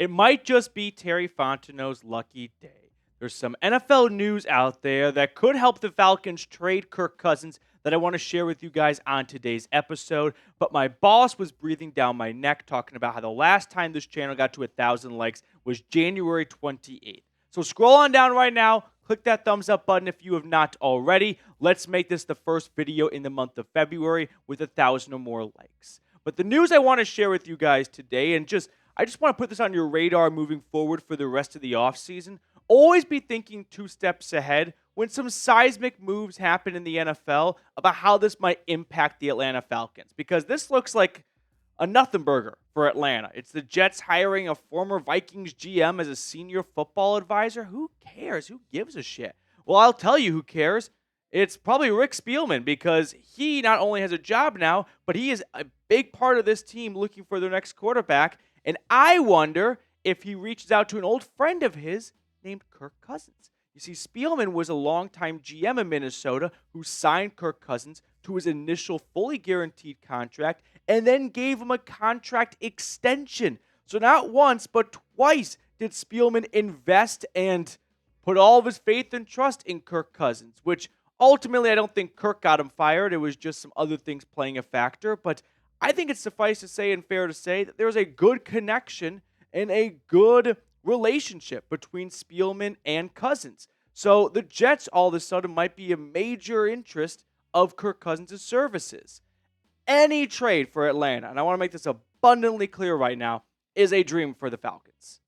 it might just be Terry Fontenot's lucky day. There's some NFL news out there that could help the Falcons trade Kirk Cousins that I want to share with you guys on today's episode. But my boss was breathing down my neck talking about how the last time this channel got to 1,000 likes was January 28th. So scroll on down right now. Click that thumbs up button if you have not already. Let's make this the first video in the month of February with 1,000 or more likes. But the news I want to share with you guys today, and I just want to put this on your radar moving forward for the rest of the offseason. Always be thinking 2 steps ahead when some seismic moves happen in the NFL about how this might impact the Atlanta Falcons. Because this looks like a nothing burger for Atlanta. It's the Jets hiring a former Vikings GM as a senior football advisor. Who cares? Who gives a shit? Well, I'll tell you who cares. It's probably Rick Spielman, because he not only has a job now, but he is a big part of this team looking for their next quarterback. And I wonder if he reaches out to an old friend of his named Kirk Cousins. You see, Spielman was a longtime GM in Minnesota who signed Kirk Cousins to his initial fully guaranteed contract and then gave him a contract extension. So not once, but twice did Spielman invest and put all of his faith and trust in Kirk Cousins, which ultimately I don't think Kirk got him fired. It was just some other things playing a factor. But I think it's suffice to say and fair to say that there's a good connection and a good relationship between Spielman and Cousins. So the Jets all of a sudden might be a major interest of Kirk Cousins' services. Any trade for Atlanta, and I want to make this abundantly clear right now, is a dream for the Falcons.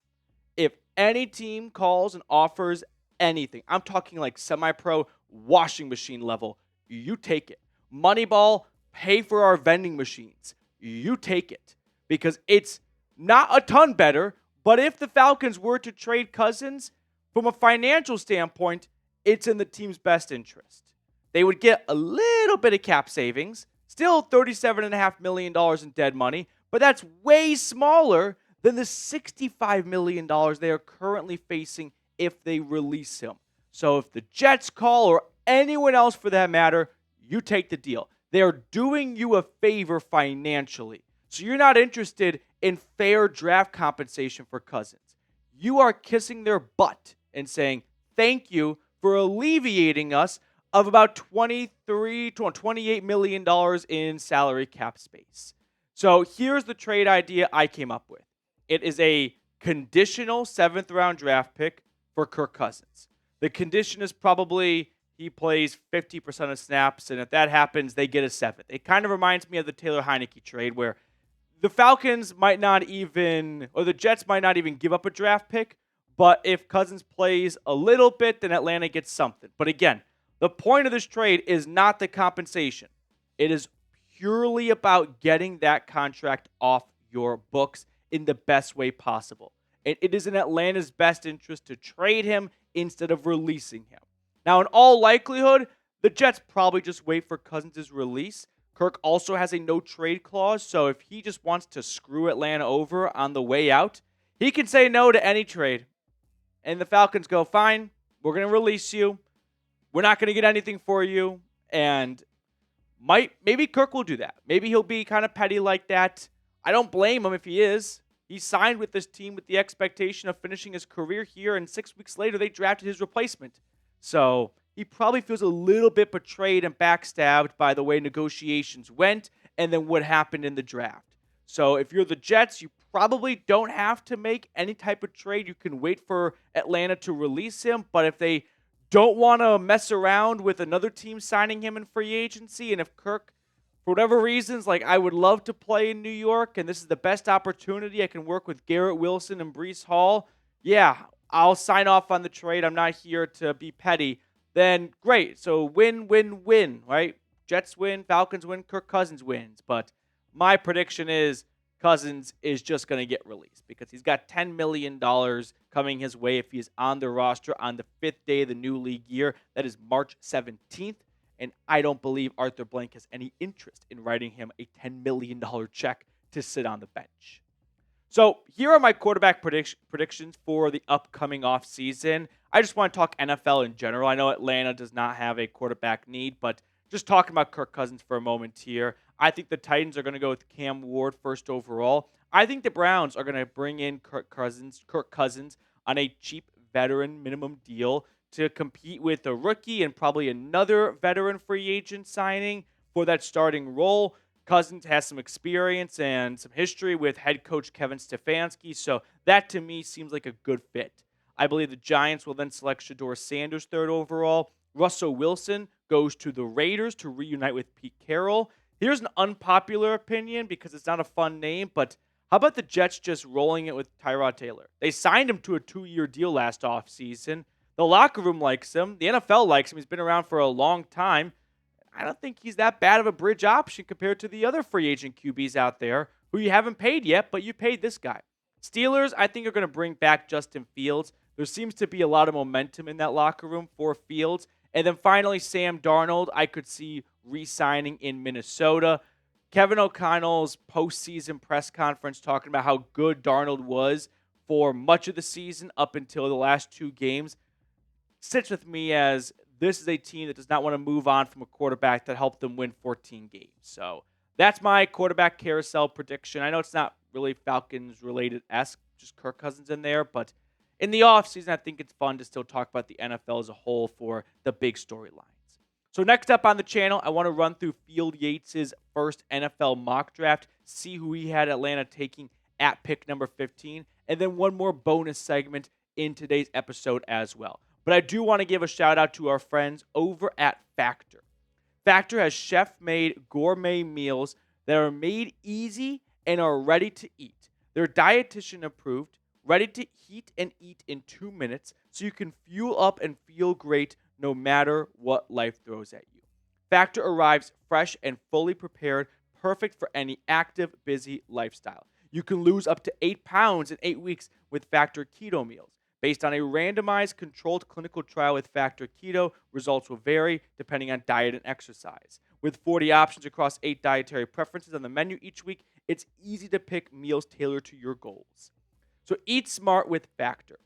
If any team calls and offers anything, I'm talking like semi-pro washing machine level, you take it. Moneyball, pay for our vending machines. You take it. Because it's not a ton better, but if the Falcons were to trade Cousins, from a financial standpoint, it's in the team's best interest. They would get a little bit of cap savings, still $37.5 million in dead money, but that's way smaller than the $65 million they are currently facing if they release him. So if the Jets call, or anyone else for that matter, you take the deal. They are doing you a favor financially. So you're not interested in fair draft compensation for Cousins. You are kissing their butt and saying, thank you for alleviating us of about $28 million in salary cap space. So here's the trade idea I came up with. It is a conditional 7th round draft pick for Kirk Cousins. The condition is probably he plays 50% of snaps, and if that happens, they get a 7th. It kind of reminds me of the Taylor Heineke trade, where the Falcons might not even, or the Jets might not even give up a draft pick, but if Cousins plays a little bit, then Atlanta gets something. But again, the point of this trade is not the compensation. It is purely about getting that contract off your books in the best way possible. It is in Atlanta's best interest to trade him instead of releasing him. Now, in all likelihood, the Jets probably just wait for Cousins' release. Kirk also has a no-trade clause, so if he just wants to screw Atlanta over on the way out, he can say no to any trade. And the Falcons go, fine, we're going to release you. We're not going to get anything for you. And maybe Kirk will do that. Maybe he'll be kind of petty like that. I don't blame him if he is. He signed with this team with the expectation of finishing his career here, and 6 weeks later they drafted his replacement. So he probably feels a little bit betrayed and backstabbed by the way negotiations went and then what happened in the draft. So if you're the Jets, you probably don't have to make any type of trade. You can wait for Atlanta to release him. But if they don't want to mess around with another team signing him in free agency, and if Kirk, for whatever reasons, like I would love to play in New York and this is the best opportunity, I can work with Garrett Wilson and Breece Hall, yeah, I'll sign off on the trade. I'm not here to be petty. Then great. So win, win, win, right? Jets win, Falcons win, Kirk Cousins wins. But my prediction is Cousins is just going to get released because he's got $10 million coming his way if he is on the roster on the 5th day of the new league year. That is March 17th. And I don't believe Arthur Blank has any interest in writing him a $10 million check to sit on the bench. So here are my quarterback predictions for the upcoming offseason. I just want to talk NFL in general. I know Atlanta does not have a quarterback need, but just talking about Kirk Cousins for a moment here. I think the Titans are going to go with Cam Ward first overall. I think the Browns are going to bring in Kirk Cousins on a cheap veteran minimum deal to compete with a rookie and probably another veteran free agent signing for that starting role. Cousins has some experience and some history with head coach Kevin Stefanski, so that to me seems like a good fit. I believe the Giants will then select Shador Sanders third overall. Russell Wilson goes to the Raiders to reunite with Pete Carroll. Here's an unpopular opinion because it's not a fun name, but how about the Jets just rolling it with Tyrod Taylor? They signed him to a 2-year deal last offseason. The locker room likes him. The NFL likes him. He's been around for a long time. I don't think he's that bad of a bridge option compared to the other free agent QBs out there who you haven't paid yet, but you paid this guy. Steelers, I think, are going to bring back Justin Fields. There seems to be a lot of momentum in that locker room for Fields. And then finally, Sam Darnold, I could see re-signing in Minnesota. Kevin O'Connell's postseason press conference talking about how good Darnold was for much of the season up until the last 2 games sits with me as this is a team that does not want to move on from a quarterback that helped them win 14 games. So that's my quarterback carousel prediction. I know it's not really Falcons related-esque, just Kirk Cousins in there, but in the offseason, I think it's fun to still talk about the NFL as a whole for the big storylines. So next up on the channel, I want to run through Field Yates' first NFL mock draft, see who he had Atlanta taking at pick number 15, and then one more bonus segment in today's episode as well. But I do want to give a shout out to our friends over at Factor. Factor has chef-made gourmet meals that are made easy and are ready to eat. They're dietitian approved, ready to heat and eat in 2 minutes, so you can fuel up and feel great no matter what life throws at you. Factor arrives fresh and fully prepared, perfect for any active, busy lifestyle. You can lose up to 8 pounds in 8 weeks with Factor Keto Meals. Based on a randomized controlled clinical trial with Factor Keto, results will vary depending on diet and exercise. With 40 options across 8 dietary preferences on the menu each week, it's easy to pick meals tailored to your goals. So eat smart with Factor.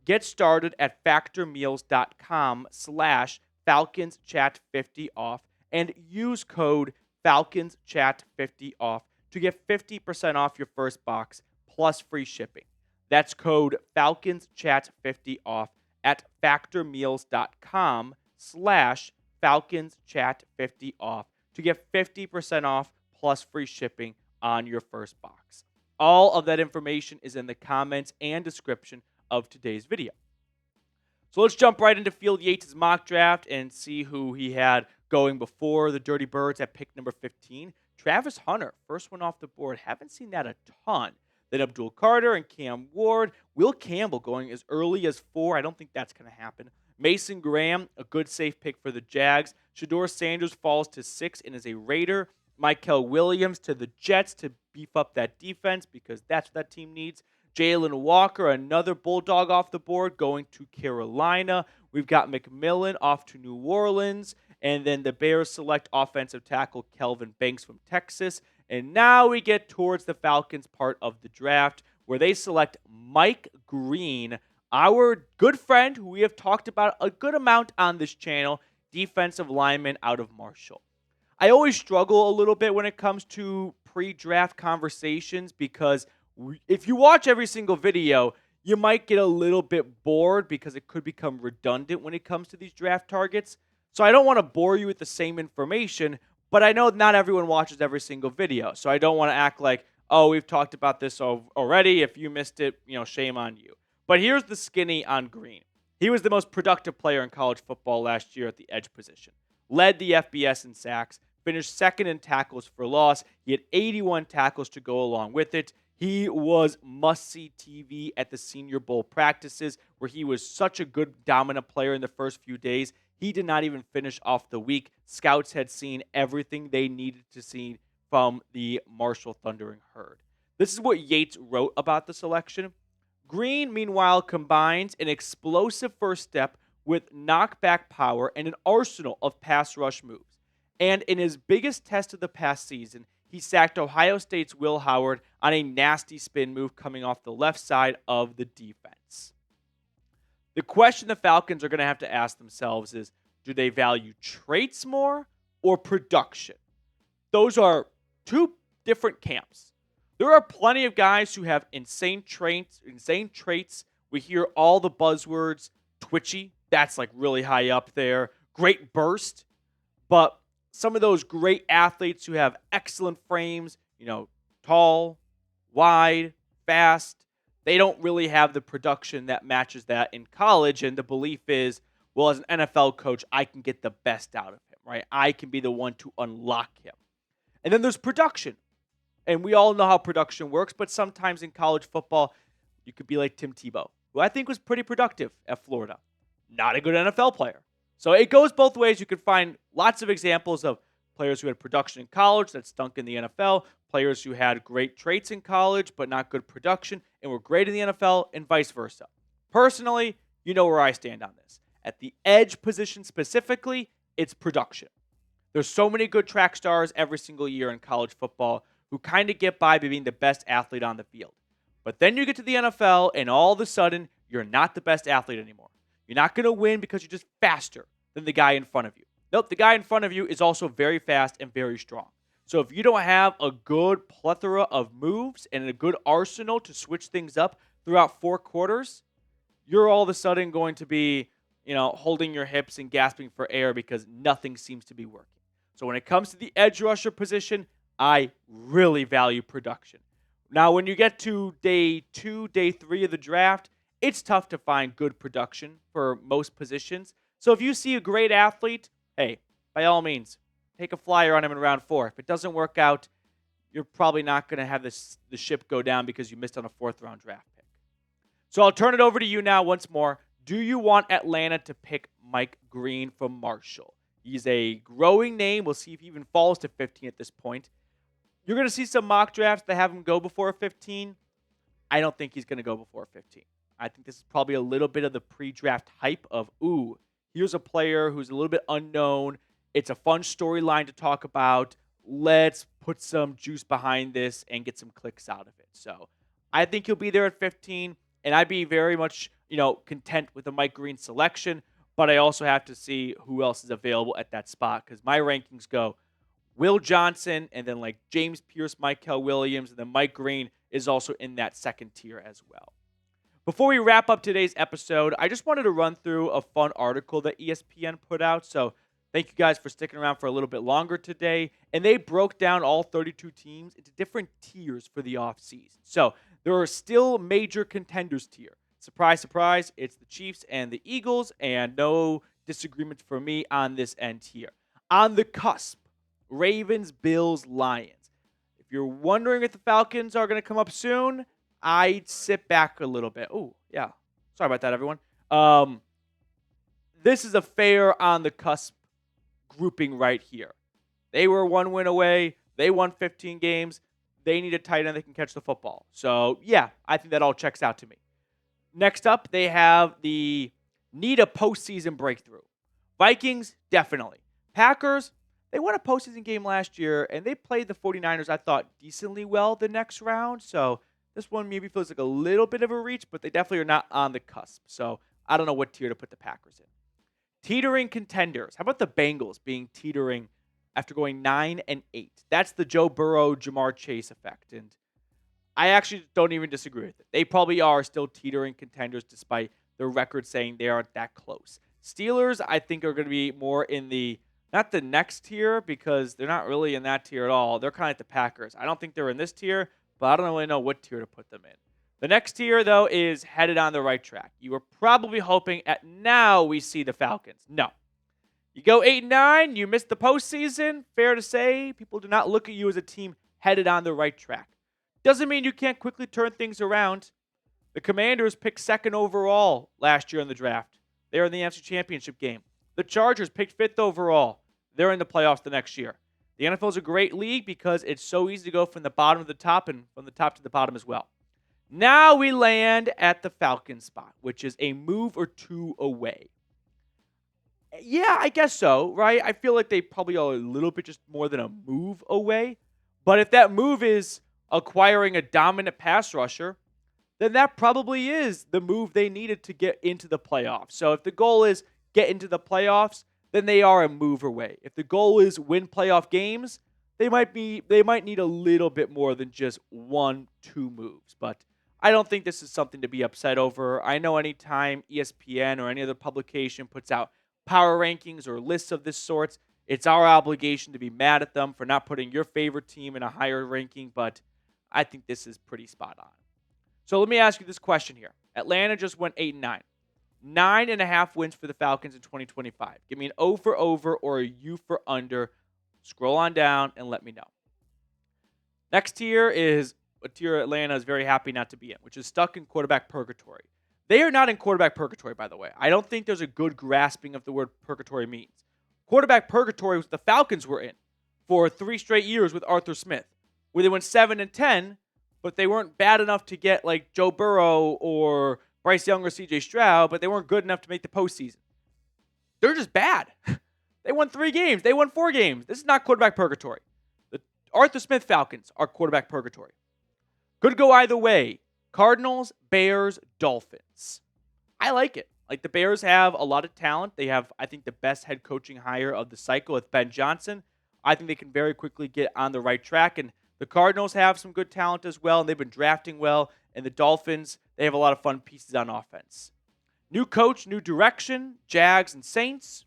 Get started at factormeals.com/FalconsChat50off and use code FalconsChat50off to get 50% off your first box plus free shipping. That's code FalconsChat50off at factormeals.com/FalconsChat50off to get 50% off plus free shipping on your first box. All of that information is in the comments and description of today's video. So let's jump right into Field Yates' mock draft and see who he had going before the Dirty Birds at pick number 15. Travis Hunter, first one off the board. Haven't seen that a ton. Then Abdul Carter and Cam Ward. Will Campbell going as early as 4. I don't think that's going to happen. Mason Graham, a good safe pick for the Jags. Shador Sanders falls to 6 and is a Raider. Michael Williams to the Jets to beef up that defense because that's what that team needs. Jalen Walker, another Bulldog off the board, going to Carolina. We've got McMillan off to New Orleans. And then the Bears select offensive tackle Kelvin Banks from Texas. And now we get towards the Falcons part of the draft where they select Mike Green, our good friend who we have talked about a good amount on this channel, defensive lineman out of Marshall. I always struggle a little bit when it comes to pre-draft conversations because if you watch every single video, you might get a little bit bored because it could become redundant when it comes to these draft targets. So I don't want to bore you with the same information, but I know not everyone watches every single video. So I don't want to act like, oh, we've talked about this already. If you missed it, shame on you. But here's the skinny on Green. He was the most productive player in college football last year at the edge position. Led the FBS in sacks, finished second in tackles for loss. He had 81 tackles to go along with it. He was must-see TV at the Senior Bowl practices where he was such a good dominant player in the first few days. He did not even finish off the week. Scouts had seen everything they needed to see from the Marshall Thundering Herd. This is what Yates wrote about the selection. Green, meanwhile, combines an explosive first step with knockback power and an arsenal of pass rush moves. And in his biggest test of the past season, he sacked Ohio State's Will Howard on a nasty spin move coming off the left side of the defense. The question the Falcons are going to have to ask themselves is, do they value traits more or production? Those are two different camps. There are plenty of guys who have insane traits. We hear all the buzzwords. Twitchy, that's like really high up there. Great burst. But some of those great athletes who have excellent frames, tall, wide, fast, they don't really have the production that matches that in college. And the belief is, well, as an NFL coach, I can get the best out of him, right? I can be the one to unlock him. And then there's production. And we all know how production works, but sometimes in college football, you could be like Tim Tebow, who I think was pretty productive at Florida. Not a good NFL player. So it goes both ways. You can find lots of examples of players who had production in college that stunk in the NFL, players who had great traits in college but not good production and were great in the NFL, and vice versa. Personally, you know where I stand on this. At the edge position specifically, it's production. There's so many good track stars every single year in college football who kind of get by being the best athlete on the field. But then you get to the NFL, and all of a sudden, you're not the best athlete anymore. You're not going to win because you're just faster than the guy in front of you. Nope, the guy in front of you is also very fast and very strong. So if you don't have a good plethora of moves and a good arsenal to switch things up throughout 4 quarters, you're all of a sudden going to be, holding your hips and gasping for air because nothing seems to be working. So when it comes to the edge rusher position, I really value production. Now, when you get to day 2, day 3 of the draft, it's tough to find good production for most positions. So if you see a great athlete, hey, by all means, take a flyer on him in round 4. If it doesn't work out, you're probably not going to have the ship go down because you missed on a 4th-round draft pick. So I'll turn it over to you now once more. Do you want Atlanta to pick Mike Green from Marshall? He's a growing name. We'll see if he even falls to 15 at this point. You're going to see some mock drafts that have him go before 15. I don't think he's going to go before 15. I think this is probably a little bit of the pre-draft hype of, here's a player who's a little bit unknown. It's a fun storyline to talk about. Let's put some juice behind this and get some clicks out of it. So I think he'll be there at 15, and I'd be very much, content with the Mike Green selection, but I also have to see who else is available at that spot because my rankings go Will Johnson and then like James Pierce, Mykel Williams, and then Mike Green is also in that second tier as well. Before we wrap up today's episode, I just wanted to run through a fun article that ESPN put out. So thank you guys for sticking around for a little bit longer today. And they broke down all 32 teams into different tiers for the offseason. So there are still major contenders tier. Surprise, surprise, it's the Chiefs and the Eagles, and no disagreement for me on this end here. On the cusp, Ravens, Bills, Lions. If you're wondering if the Falcons are going to come up soon, I'd sit back a little bit. Oh, yeah. Sorry about that, everyone. This is a fair on the cusp grouping right here. They were 1 win away. They won 15 games. They need a tight end that can catch the football. So, yeah, I think that all checks out to me. Next up, they have the need a postseason breakthrough. Vikings, definitely. Packers, they won a postseason game last year, and they played the 49ers, I thought, decently well the next round. So this one maybe feels like a little bit of a reach, but they definitely are not on the cusp. So I don't know what tier to put the Packers in. Teetering contenders. How about the Bengals being teetering after going 9-8? That's the Joe Burrow, Jamar Chase effect. And I actually don't even disagree with it. They probably are still teetering contenders despite their record saying they aren't that close. Steelers, I think, are going to be more in the, not the next tier because they're not really in that tier at all. They're kind of like the Packers. I don't think they're in this tier, but I don't really know what tier to put them in. The next tier, though, is headed on the right track. You were probably hoping at now we see the Falcons. No. You go 8-9, you miss the postseason. Fair to say, people do not look at you as a team headed on the right track. Doesn't mean you can't quickly turn things around. The Commanders picked 2nd overall last year in the draft. They're in the NFC Championship game. The Chargers picked 5th overall. They're in the playoffs the next year. The NFL is a great league because it's so easy to go from the bottom to the top and from the top to the bottom as well. Now we land at the Falcons spot, which is a move or 2 away. Yeah, I guess so, right? I feel like they probably are a little bit just more than a move away. But if that move is acquiring a dominant pass rusher, then that probably is the move they needed to get into the playoffs. So if the goal is get into the playoffs, then they are a move away. If the goal is win playoff games, they might need a little bit more than just 1-2 moves. But I don't think this is something to be upset over. I know anytime ESPN or any other publication puts out power rankings or lists of this sort, it's our obligation to be mad at them for not putting your favorite team in a higher ranking, but I think this is pretty spot on. So let me ask you this question here. Atlanta just went 8-9. 9.5 wins for the Falcons in 2025. Give me an O for over or a U for under. Scroll on down and let me know. Next tier is a tier Atlanta is very happy not to be in, which is stuck in quarterback purgatory. They are not in quarterback purgatory, by the way. I don't think there's a good grasping of the word purgatory means. Quarterback purgatory was the Falcons were in for 3 straight years with Arthur Smith, where they went 7-10, but they weren't bad enough to get like Joe Burrow or Bryce Young or C.J. Stroud, but they weren't good enough to make the postseason. They're just bad. They won 3 games. They won 4 games. This is not quarterback purgatory. The Arthur Smith Falcons are quarterback purgatory. Could go either way. Cardinals, Bears, Dolphins. I like it. Like, the Bears have a lot of talent. They have, I think, the best head coaching hire of the cycle with Ben Johnson. I think they can very quickly get on the right track. And the Cardinals have some good talent as well, and they've been drafting well. And the Dolphins, they have a lot of fun pieces on offense. New coach, new direction, Jags and Saints.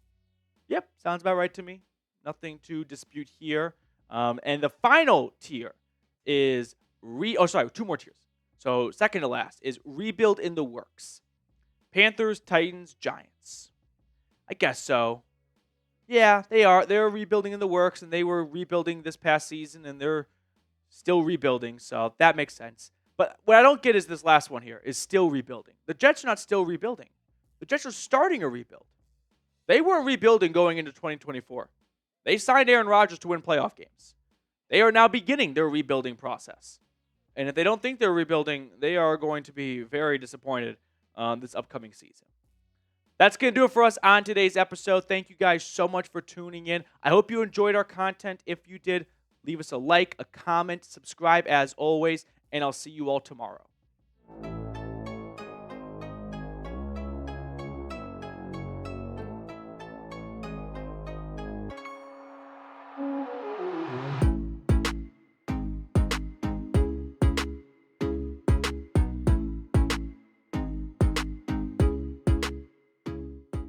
Yep, sounds about right to me. Nothing to dispute here. And the final tier is 2 more tiers. So second to last is rebuild in the works. Panthers, Titans, Giants. I guess so. Yeah, they are. They're rebuilding in the works, and they were rebuilding this past season, and they're still rebuilding, so that makes sense. But what I don't get is this last one here, is still rebuilding. The Jets are not still rebuilding. The Jets are starting a rebuild. They were rebuilding going into 2024. They signed Aaron Rodgers to win playoff games. They are now beginning their rebuilding process. And if they don't think they're rebuilding, they are going to be very disappointed this upcoming season. That's going to do it for us on today's episode. Thank you guys so much for tuning in. I hope you enjoyed our content. If you did, leave us a like, a comment, subscribe as always, and I'll see you all tomorrow.